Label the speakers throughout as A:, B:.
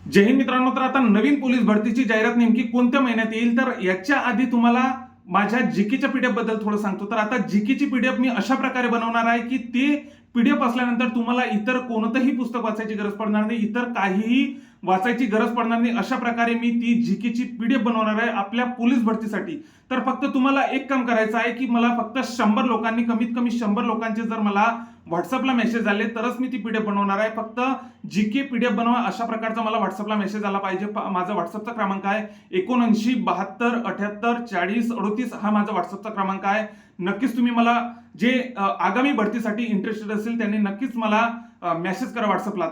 A: जय हिंद मित्रांनो. तर आता नवीन पोलीस भरतीची जाहिरात नेमकी कोणत्या महिन्यात येईल, तर याच्या आधी तुम्हाला माझ्या जीकेच्या पीडीएफ बद्दल थोडं सांगतो. तर आता जीकेची पीडीएफ मी अशा प्रकारे बनवणार आहे की ते पीडीएफ असल्यानंतर तुम्हाला इतर कोणतंही पुस्तक वाचायची गरज पडणार नाही, इतर काहीही वाचायची गरज पडणार नाही. अशा प्रकारे मी ती जीकेची पीडीएफ बनवणार आहे आपल्या पोलीस भरतीसाठी. तर फक्त तुम्हाला एक काम करायचं आहे की मला फक्त 100 लोकांनी, कमीत कमी 100 लोकांचे जर मला व्हॉट्सअपला मेसेज आले तरच मी ती पीडीएफ बनवणार आहे. फक्त जीके पीडीएफ बनवा अशा प्रकारचा मला व्हॉट्सअपला मेसेज आला पाहिजे. माझा व्हॉट्सअपचा क्रमांक आहे 79 72 78 40 38. हा माझा व्हॉट्सअपचा क्रमांक आहे. नक्कीच तुम्ही मला जे आगामी भरतीसाठी इंटरेस्टेड असेल त्यांनी नक्कीच मला मेसेज करा व्हॉट्सअपला.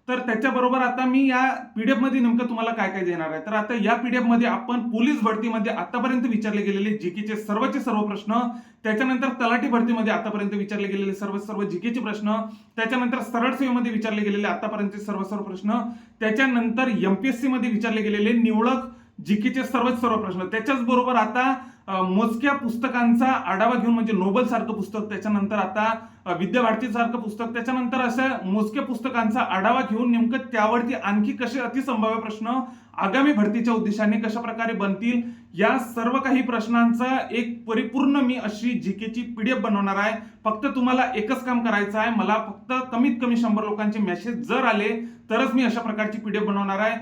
A: तर त्याच्याबरोबर आता मी या पीडीएफ मध्ये नेमकं तुम्हाला काय काय देणार आहे. तर आता या पीडीएफ मध्ये आपण पोलीस भरतीमध्ये आतापर्यंत विचारले गेलेले जीकेचे सर्वचे सर्व प्रश्न, त्याच्यानंतर तलाठी भरतीमध्ये आतापर्यंत विचारले गेलेले सर्व जीकेचे प्रश्न, त्याच्यानंतर सरळ सेवेमध्ये विचारले गेलेले आतापर्यंतचे सर्व प्रश्न, त्याच्यानंतर एमपीएससी मध्ये विचारले गेलेले निवडक जीकेचे सर्व प्रश्न, त्याच्याच बरोबर आता मोजक्या पुस्तकांचा आढावा घेऊन, म्हणजे नोबल सारखं पुस्तक, त्याच्यानंतर आता विद्याभारती सारखं पुस्तक, त्याच्यानंतर असं मोजक्या पुस्तकांचा आढावा घेऊन नेमकं त्यावरती आणखी कसे अतिसंभाव्य प्रश्न आगामी भरतीच्या उद्देशाने कशा प्रकारे बनतील, या सर्व काही प्रश्नांचा एक परिपूर्ण मी अशी जीकेची पीडीएफ बनवणार आहे. फक्त तुम्हाला एकच काम करायचं आहे, मला फक्त कमीत कमी 100 लोकांचे मेसेज जर आले तरच मी अशा प्रकारची पीडीएफ बनवणार आहे.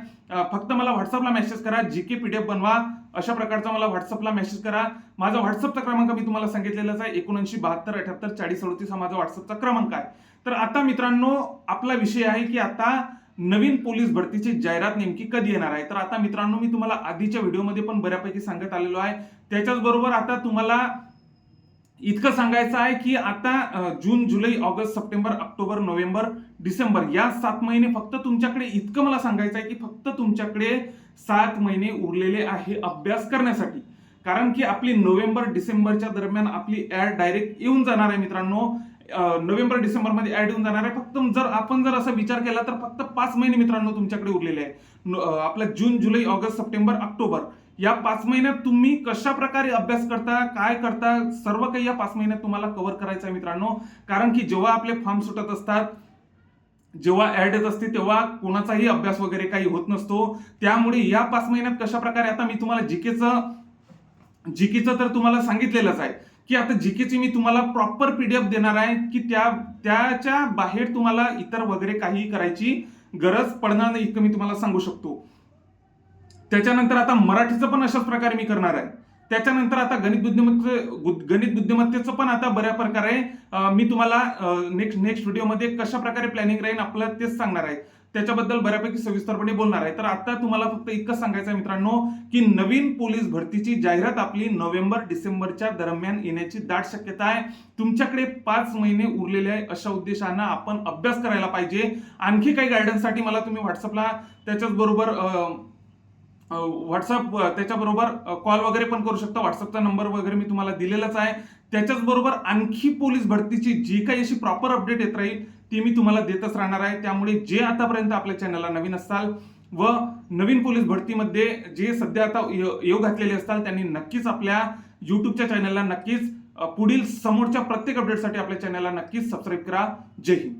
A: फक्त मला व्हॉट्सअपला मेसेज करा, जीके पीडीएफ बनवा अशा प्रकारचा मला व्हॉट्सअपला मेसेज करा. माझा व्हॉट्सअपचा क्रमांक मी तुम्हाला सांगितलेलाच आहे 79 72 78 40 38 हा माझा व्हॉट्सअपचा क्रमांक आहे. तर आता मित्रांनो आपला विषय आहे की आता नवीन पोलीस भरतीची जाहिरात नेमकी कधी येणार आहे. तर आता मित्रांनो मी तुम्हाला आधीच्या व्हिडिओमध्ये पण बऱ्यापैकी सांगत आलेलो आहे. त्याच्याच बरोबर आता तुम्हाला इतकं सांगायचं आहे की आता जून जुलै ऑगस्ट सप्टेंबर ऑक्टोबर नोव्हेंबर डिसेंबर या 7 महिने फक्त तुमच्याकडे, इतकं मला सांगायचं आहे की फक्त तुमच्याकडे 7 महिने उरलेले आहे अभ्यास करण्यासाठी. कारण की आपली नोव्हेंबर डिसेंबरच्या दरम्यान आपली ऍड डायरेक्ट येऊन जाणार आहे मित्रांनो. नोव्हेंबर डिसेंबर मध्ये ऍड येऊन जाणार आहे. फक्त आपण जर असा विचार केला तर फक्त 5 महिने मित्रांनो तुमच्याकडे उरलेले आहे. आपला जून जुलै ऑगस्ट सप्टेंबर ऑक्टोबर या 5 महिन्यात तुम्ही कशा प्रकारे अभ्यास करता, काय करता, सर्व काही या 5 महिन्यात तुम्हाला कव्हर करायचं आहे मित्रांनो. कारण की जेव्हा आपले फॉर्म सुटत असतात, जेव्हा ऍड येत असते तेव्हा कोणाचाही अभ्यास वगैरे काही होत नसतो. त्यामुळे या 5 महिन्यात कशा प्रकारे, आता मी तुम्हाला जीकेचं तर तुम्हाला सांगितलेलंच आहे की आता जीकेची मी तुम्हाला प्रॉपर पीडीएफ देणार आहे की त्याच्या बाहेर तुम्हाला इतर वगैरे काही करायची गरज पडणार नाही, इतकं मी तुम्हाला सांगू शकतो. त्याच्यानंतर आता मराठीचं पण अशाच प्रकारे मी करणार आहे. त्याच्यानंतर आता गणित बुद्धिमत्तेचं पण आता बऱ्या प्रकारे मी तुम्हाला नेक्स्ट व्हिडिओमध्ये कशा प्रकारे प्लॅनिंग राहील आपल्याला तेच सांगणार आहे. त्याच्याबद्दल बऱ्यापैकी सविस्तरपणे बोलणार आहे. तर आता तुम्हाला फक्त इतकं सांगायचं आहे मित्रांनो की नवीन पोलीस भरतीची जाहिरात आपली नोव्हेंबर डिसेंबरच्या दरम्यान येण्याची दाट शक्यता आहे. तुमच्याकडे 5 महिने उरलेले आहे, अशा उद्देशानं आपण अभ्यास करायला पाहिजे. आणखी काही गायडन्ससाठी मला तुम्ही व्हॉट्सअपला त्याच्याचबरोबर त्याच्याबरोबर कॉल वगैरे पण करू शकता. व्हॉट्सअपचा नंबर वगैरे मी तुम्हाला दिलेलाच आहे. त्याच्याच बरोबर आणखी पोलीस भरतीची जी काही अशी प्रॉपर अपडेट येत राहील ती मी तुम्हाला देतच राहणार आहे. त्यामुळे जे आतापर्यंत आपल्या चॅनलला नवीन असाल व नवीन पोलीस भरतीमध्ये जे सध्या आता योग घातलेले असतात त्यांनी नक्कीच आपल्या युट्यूबच्या चॅनलला नक्कीच पुढील समोरच्या प्रत्येक अपडेटसाठी आपल्या चॅनलला नक्कीच सबस्क्राईब करा. जय हिंद.